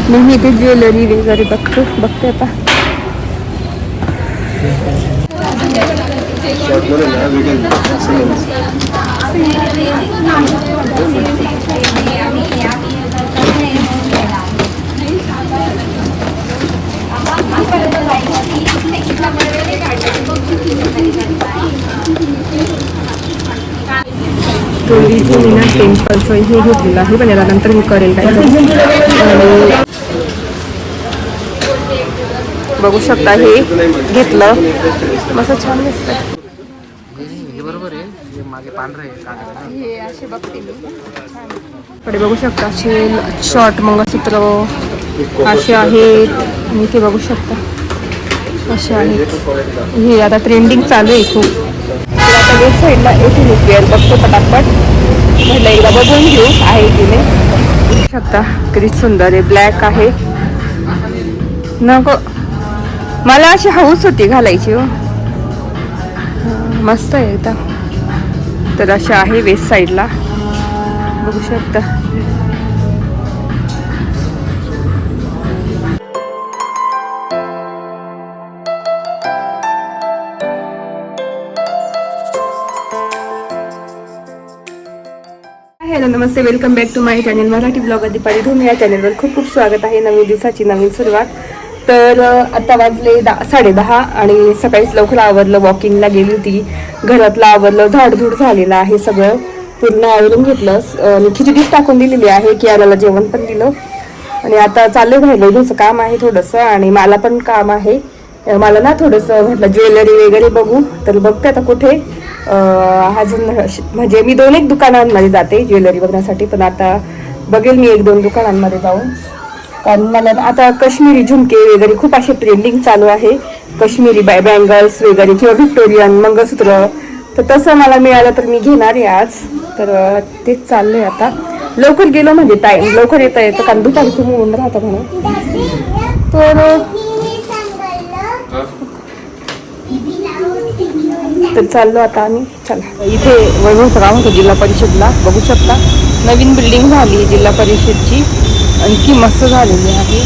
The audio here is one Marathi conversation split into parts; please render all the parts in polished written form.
नेहमी इथे ज्वेलरी वगैरे बघते आता. तो इथे मी ना टेम्पलचं हे घेतलेलं आहे, पण यानंतर मी करेल काय. बघू शकता हे घेतलं, मस्त छान दिसतंय. हे असे बघते मी. पुढे बघू शकता असे शॉर्ट मंगळसूत्र असे आहेत. इथे बघू शकता असे आहेत. हे आता ट्रेंडिंग चालू आहे खूप. आता वेब साईडला येथे वेअर बघतो पटापट, म्हटलं एकदा बघून घेऊ आहे की नाही. बघू शकता किती सुंदर आहे, ब्लॅक आहे. नको, मला अशी हौस होती घालायची हो. मस्त आहे एकदम. तर असे आहे वेस्ट साईडला बघू शकता. हॅलो नमस्ते, welcome back to my channel Marathi blogger Deepali Dhume. या चॅनलवर खूप खूप स्वागत आहे. नवीन दिवसाची नवीन सुरुवात. तर आता वाजले 10:30 आणि सकाळीच लवकर आवरलं. वॉकिंगला गेली होती, घरातलं आवरलं, झाडझूड झालेलं आहे, सगळं पूर्ण आवरून घेतलं. खिचडीच टाकून दिलेली आहे, की याला जेवण पण दिलं. आणि आता चाललं राहिलं तुझं काम आहे थोडंसं, आणि मला पण काम आहे. मला ना थोडंसं म्हटलं ज्वेलरी वगैरे बघू, तर बघते आता कुठे अजून. म्हणजे मी 2-1 दुकानांमध्ये जाते ज्वेलरी बघण्यासाठी, पण आता बघेल मी 1-2 दुकानांमध्ये जाऊन. कारण मला आता काश्मीरी झुमके वगैरे खूप असे ट्रेंडिंग चालू आहे. काश्मीरी बँगल्स वगैरे किंवा व्हिक्टोरियन मंगळसूत्र, तर तसं मला मिळालं तर मी घेणार आहे आज. तर तेच चाललंय आता. लवकर गेलो म्हणजे टाईम लवकर येता येतं, कारण दुपारी खूप ऊन राहतं म्हणून. तर चाललो आता आम्ही. चला, इथे वैभवचं काम होतं जिल्हा परिषदला, बघू शकता. नवीन बिल्डिंग झाली जिल्हा परिषदची, आणखी मस्त झालेली आहे.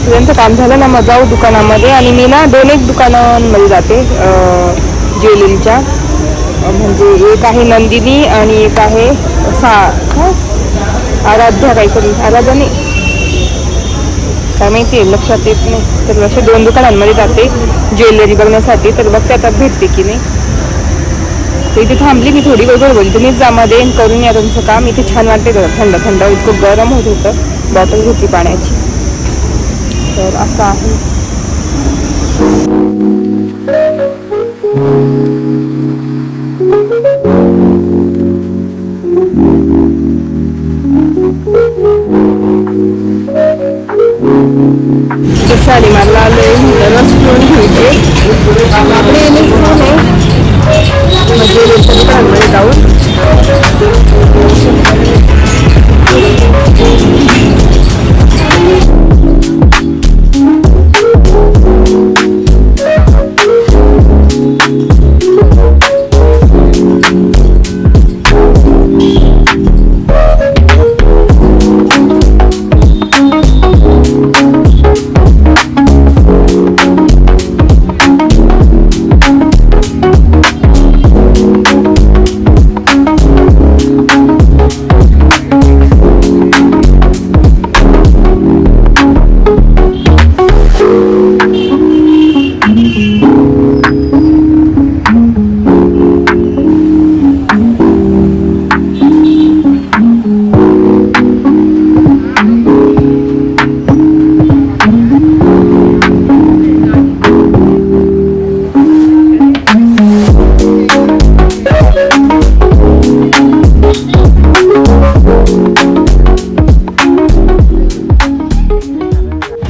त्यांचं काम झालं ना, मग जाऊ दुकानामध्ये. आणि मी ना 2-1 दुकानांमध्ये जाते ज्वेलरीच्या. म्हणजे एक आहे नंदिनी आणि एक आहे आराध्या, काहीतरी आराध्या नाही काय माहिती, लक्षात येत नाही. तर अशा 2 दुकानांमध्ये जाते ज्वेलरी बघण्यासाठी. तर बघते आता भेटते की नाही. तर इथे थांबली मी थोडी वेळ बोलली, तुम्हीच जामध्ये करून या तुमचं काम. इथे छान वाटते जरा थंड थंड, इतकं गरम होत होतं. बॉटल घेतली पाण्याची. तर असं आहे. शालीमारला आलो, रस पिऊन घ्यायचे. आपले फोन आहे म्हणजे दुकानांमध्ये जाऊन.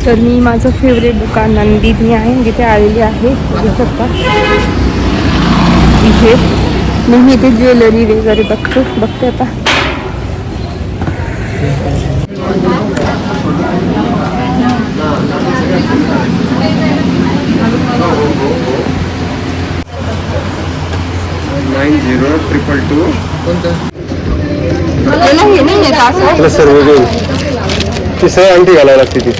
तर मी माझं फेवरेट दुकान नंदिनी आहे जिथे आलेली आहे. बघू शकता इथे नेहमी इथे ज्वेलरी वगैरे बघते आता. आपल्याला हे नाही येत त्याला सर्व घेऊन ती सगळी अंगठी घालावी लागते ती.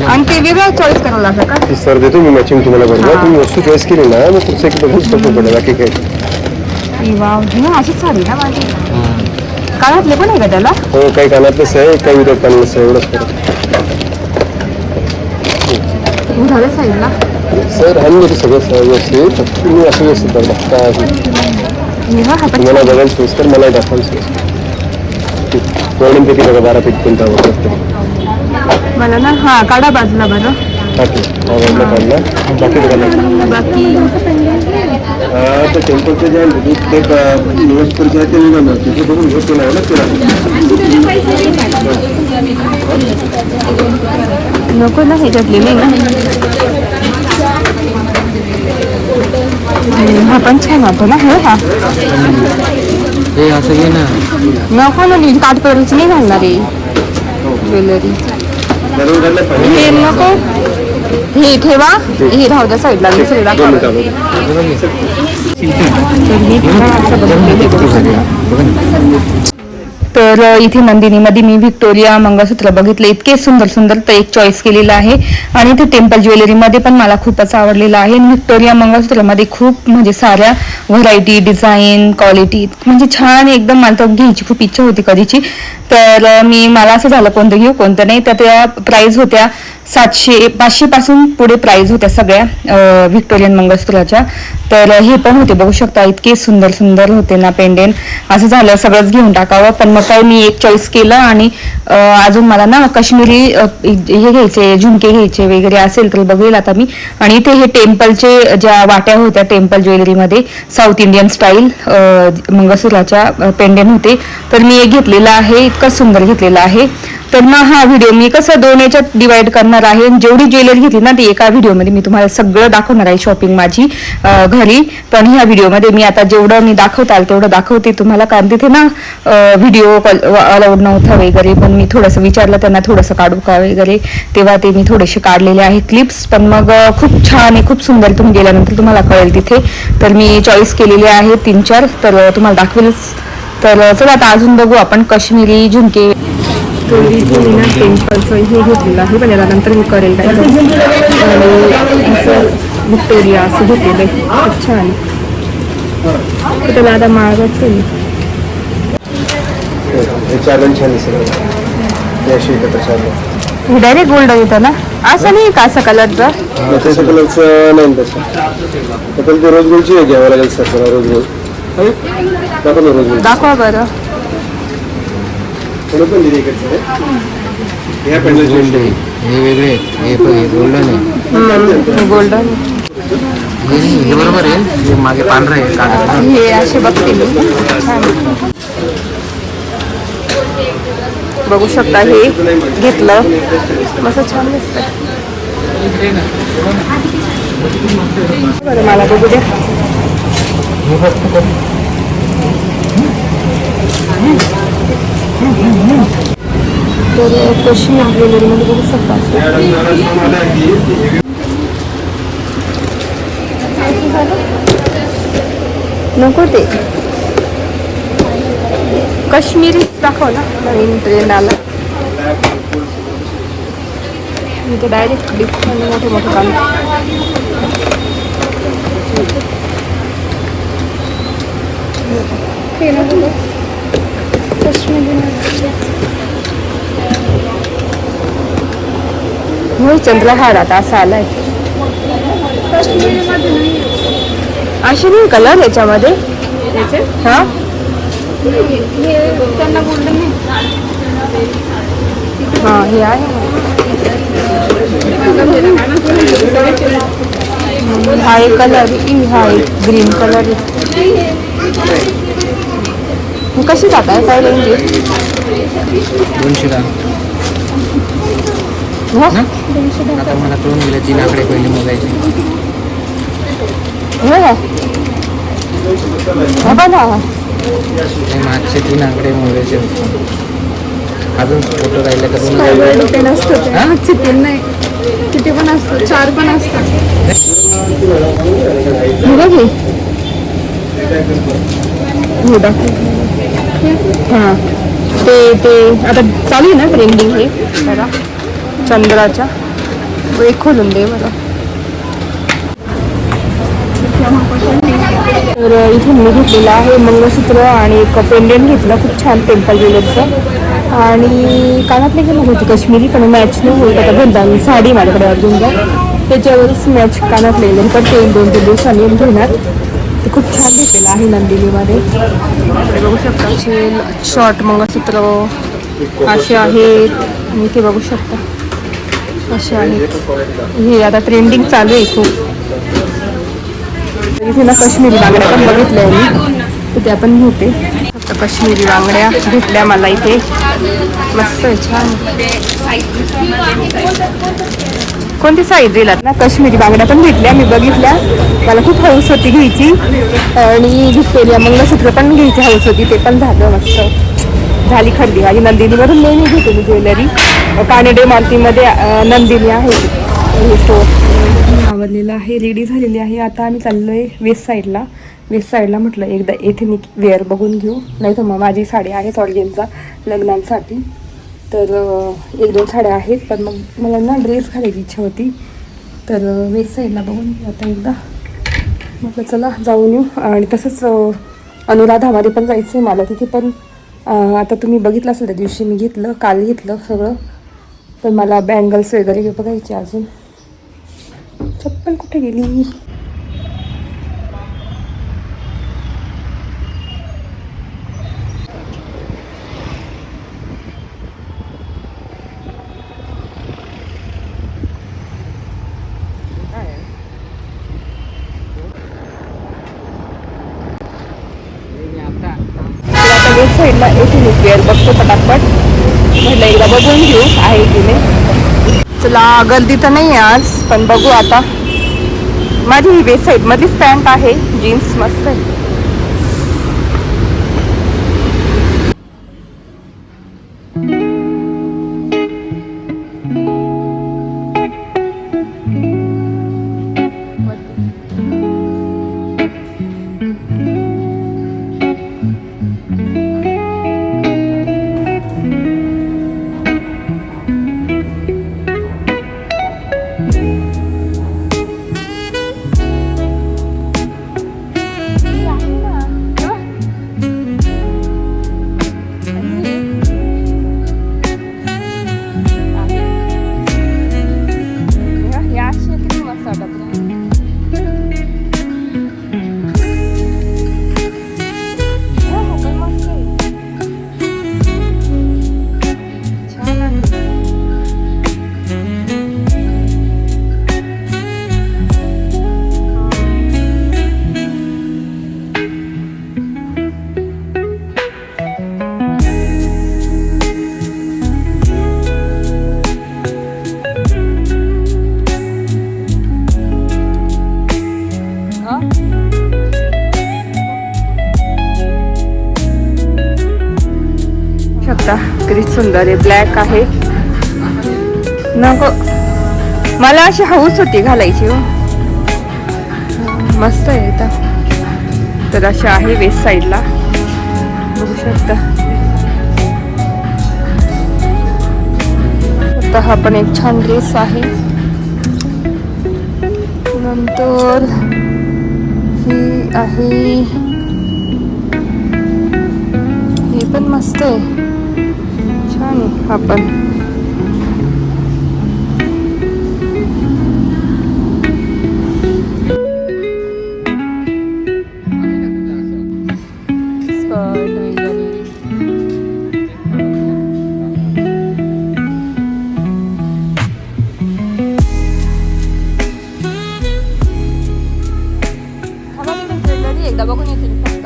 आणि ते वेगळं चॉईस करावं लागतं का? ती सर देतो मी मॅचिंग तुम्हाला बरोबर. तुम्ही वस्तू चॉईस केली ना मग तुमचं एक बघून सोपं पडेल बाकी काय. अशीच साडी ना माझी. कानातले पण आहे का त्याला? हो काही कानातलंच आहे काही विरोध कानातलंच आहे एवढंच फरक. झालं साईड ना सर हाणून देतो सगळं व्यवस्थित. तुम्ही असं व्यवस्थित बघा काय तुम्हाला बघायला सोयीस्कर मला दाखवायला सोयीस्कर. वर्णन किती बघा 12 फीट कोणता होतं मला ना. हा काढा बाजूला बरं. काढला बाकी बघा बाकी तर टेम्पलचं जे आहे ते दिवसभरचे आहे ते निघालं तिथे बघून घेतो नाही ना नको ना ह्याच्यातली नाही ना. हा पण छान होतो ना. हे हा हे असं घे ना. नको ना काठपदरीची नाही घालणार आहे ज्वेलरी. हे नको हे ठेवा. हे राहू द्या साईडला दुसरी दाखवा. तर इथे नंदिनीमध्ये मी व्हिक्टोरिया मंगळसूत्र बघितले इतके सुंदर सुंदर. तर एक चॉईस केलेलं आहे. आणि ते टेम्पल ज्वेलरीमध्ये पण मला खूपच आवडलेलं आहे. व्हिक्टोरिया मंगळसूत्रामध्ये खूप म्हणजे साऱ्या व्हरायटी डिझाईन क्वालिटी म्हणजे छान एकदम. मला तर घ्यायची खूप इच्छा होती कधीची. तर मला असं झालं कोणतं घेऊ कोणतं नाही. तर त्या प्राईस होत्या 700-500 पासून पुढे प्राईस होत्या सगळ्या व्हिक्टोरियन मंगळसूत्राच्या. तर हे पण होते बघू शकता इतके सुंदर सुंदर होते ना पेंडेंट. असं झालं सगळंच घेऊन टाकावं पण मग काय मी एक चॉईस केलं. आणि अजून मला ना काश्मीरी हे घ्यायचे झुमके घ्यायचे वगैरे असेल तर बघेल आता मी. आणि इथे हे टेम्पलचे ज्या वाट्या होत्या टेम्पल ज्वेलरीमध्ये साऊथ इंडियन स्टाईल मंगळसूत्राच्या पेंडेंट होते. तर मी एक घेतलेला आहे इतकं सुंदर घेतलेला आहे. तर मग हा व्हिडिओ मी कसं 2 याच्यात डिवाइड करणार आहे. जेवढी ज्वेलरी घेतली ना ती एका व्हिडिओमध्ये मी तुम्हाला सगळं दाखवणार आहे शॉपिंग माझी घरी. पण ह्या व्हिडिओमध्ये मी आता जेवढं मी दाखवता आलं तेवढं दाखवते तुम्हाला. कारण तिथे ना व्हिडिओ कॉल अलाउड नव्हता वगैरे. पण मी थोडंसं विचारलं त्यांना थोडंसं काढू का वगैरे तेव्हा ते मी थोडेसे काढलेले आहे क्लिप्स. पण मग खूप छान आहे खूप सुंदर. तुम्ही गेल्यानंतर तुम्हाला कळेल तिथे. तर मी चॉईस केलेले आहे 3-4 तर तुम्हाला दाखवेलच. तर चला आता अजून बघू आपण काश्मीरी झुमके. टेम्पलचं हे घेतलेलं आहे पण यानंतर मी करेल काय व्हिक्टोरिया असं घेतलेलं आहे. खूप छान त्याला आता माळ वाटते हे डायरेक्ट गोल्ड येतं ना. असं नाही का असं कलरचं तसं कलरचं नाही तसं पण ते रोज गोल्डची आहे घ्यावं लागेल सर रोज गोल्ड दाखवा बरं. हे वेगळे हे गोल्डन आहे. गोल्डन हे बरोबर आहे. हे मागे पांढरं आहे कागद. हे असे बघते मी बघू शकता. हे घेतलं मस्त छान दिसतं. बरं मला बघू द्या. तर कशी ज्वेलरीमध्ये बघू शकता. नको ते काश्मीरी दाखव ना नवीन ट्रेंड आला. इथे डायरेक्ट डिस्काउंट मोठे मोठे काम. होय चंद्रहार आता असा आलाय. असे नाही कलर याच्यामध्ये. हा हा हे आहे. हा एक कलर हा एक ग्रीन कलर. कशी जात आहे काय रेंज आहे. 200 आता मला कळून गेलं 3 आकडे पहिले मोजायचे. मागचे 3 आकडे मोजायचे. अजून फोटो राहिले का 2 मागचे 3 नाही किती पण असतात 4 पण असतात. हां ते आता चालू आहे ना ट्रेंडिंग हे जरा चंद्राच्या एक खोलून दे मला. तर इथून मी घेतलेलं आहे मंगळसूत्र आणि एक पेंडेंट घेतलं खूप छान टेम्पल ज्वेलरचं आणि कानातले गेलं होते काश्मीरी पण मॅच नाही होत आता घंटा साडी माझ्याकडे अर्जुनला त्याच्यावरच मॅच कानातले पण ते 2-3 दिवसांनी घेणार. ते खूप छान घेतलेलं आहे नंदिनीमध्ये. बघू शकता शॉर्ट मंगळसूत्र असे आहेत आणि ते बघू शकता असे आहेत. हे आता ट्रेंडिंग चालू आहे खूप. इथे ना काश्मीरी बांगड्या पण बघितल्या मी तर त्या पण घेते. आता काश्मीरी बांगड्या घेतल्या मला इथे मस्त आहे छान. कोणती साईज दिलात ना काश्मीरी बांगड्या पण घेतल्या मी बघितल्या मला खूप हौस होती घ्यायची आणि घेतलेल्या मंगळसूत्र पण घ्यायची हौस होती ते पण झालं मस्त झाली खरेदी माझी. नंदिनीवरून नेहमी घेते मी ज्वेलरी कानेडे मार्केटमध्ये नंदिनी आहे हे स्टोर आवडलेलं आहे. रेडी झालेली आहे. आता आम्ही चाललो आहे वेस्ट साईडला म्हटलं एकदा एथनिक वेअर बघून घेऊ नाही तर मग माझी साडी आहे ऑर्गेनचा लग्नांसाठी तर 1-2 साड्या आहेत पण मग मला ना ड्रेस घालायची इच्छा होती तर वेस्ट साईडला बघून घेऊ आता एकदा म्हटलं चला जाऊन येऊ. आणि तसंच अनुराधामध्ये पण जायचं आहे मला तिथे पण आता तुम्ही बघितलं असेल त्या दिवशी मी घेतलं काल घेतलं सगळं पण मला बँगल्स वगैरे बघायचे अजून. चप्पल कुठे गेली. वेस्ट साईडला एथनिक वेअर बघतो पटापट म्हटलं एकदा बघून घेऊ आहे की नाही. चला गर्दी तर नाही आहे आज पण बघू आता. माझी ही वेस्ट साईड मधलीच पॅन्ट आहे जीन्स मस्त आहे. शकता किती सुंदर आहे. ब्लॅक आहे नको मला अशी हौस होती घालायची हो. मस्त आहे इथं तर अशा आहे वेस्ट साईडला बघू शकता. आता हा पण एक छान ड्रेस आहे. नंतर ही आहे हे पण मस्त आहे छान आहे हा पण. एकदा बघून येते मी फक्त.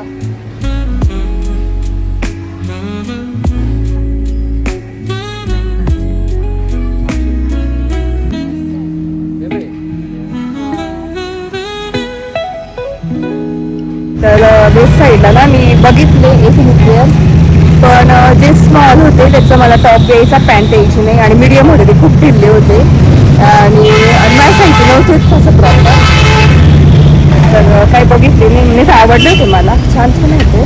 तर वेस्ट साईडला ना मी बघितले एथनिक वेअर पण जे स्मॉल होते त्याचं मला टॉप यायचा पॅन्ट यायची नाही आणि मीडियम होते ते खूप ढिल्ले होते आणि मॅसायचे नव्हतेच असं प्रॉपर. तर काही बघितले नाही म्हणजे आवडले होते मला छान छान होते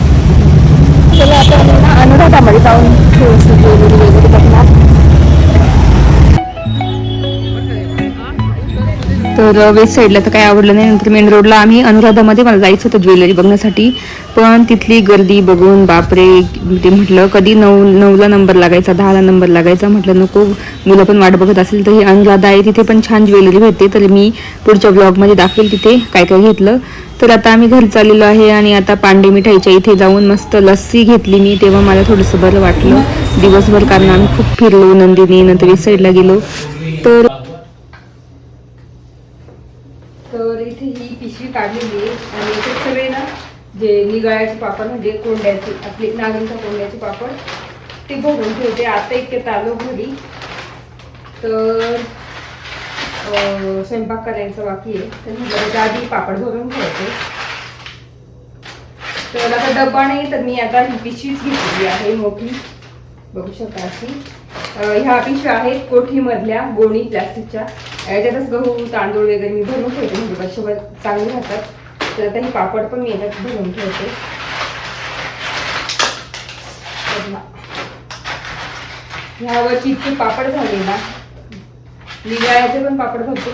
चला आता आम्ही ना अनुराधामध्ये जाऊन थोडंसं ज्वेलरी वगैरे बघणार. तर वेस्ट साईडला तर काही आवडलं नाही. नंतर मेन रोडला आम्ही अनुराधामध्ये मला जायचं होतं ज्वेलरी बघण्यासाठी, पण तिथली गर्दी बघून बापरे, ते म्हटलं कधी 9ला नंबर लागायचा, 10ला नंबर लागायचा, म्हटलं नको, मुलं पण वाट बघत असेल. तर ही अनुराधा आहे, तिथे पण छान ज्वेलरी भेटते. तर मी पुढच्या ब्लॉगमध्ये दाखवेल तिथे काय काय घेतलं. तर आता आम्ही घरी चाललेलो आहे आणि आता पांडे मिठाईच्या इथे जाऊन मस्त लस्सी घेतली मी. तेव्हा मला थोडंसं बरं वाटलं दिवसभर, कारण आम्ही खूप फिरलो नंदिनी, नंतर वेस्ट साईडला गेलो. तर इथे ही पिशवी काढलेली आहे आणि इथे सगळे ना जे निगाळ्याचे पापड म्हणजे कोंड्याचे, आपले नागरीच्या कोंड्याचे पापड ते भरून ठेवते. आता इतके आलो घरी, तर स्वयंपाक करायचं बाकी आहे, तर म्हटलं आधी पापड भरून ठेवते. तर आता डब्बा नाही, तर मी आता ही पिशवीच घेतलेली आहे मोठी, बघू शकता अशी. ह्या पिशव्या आहेत कोठीमधल्या गोणी प्लास्टिकच्या, याच्यातच गहू तांदूळ वगैरे मी भरून ठेवते, म्हणजे वर्षभर चांगले राहतात. तर आता ही पापड पण मी याच्यात भरून ठेवते. ह्यावरची इतके पापड झाले ना, निगाळ्याचे पण पापड भरपूर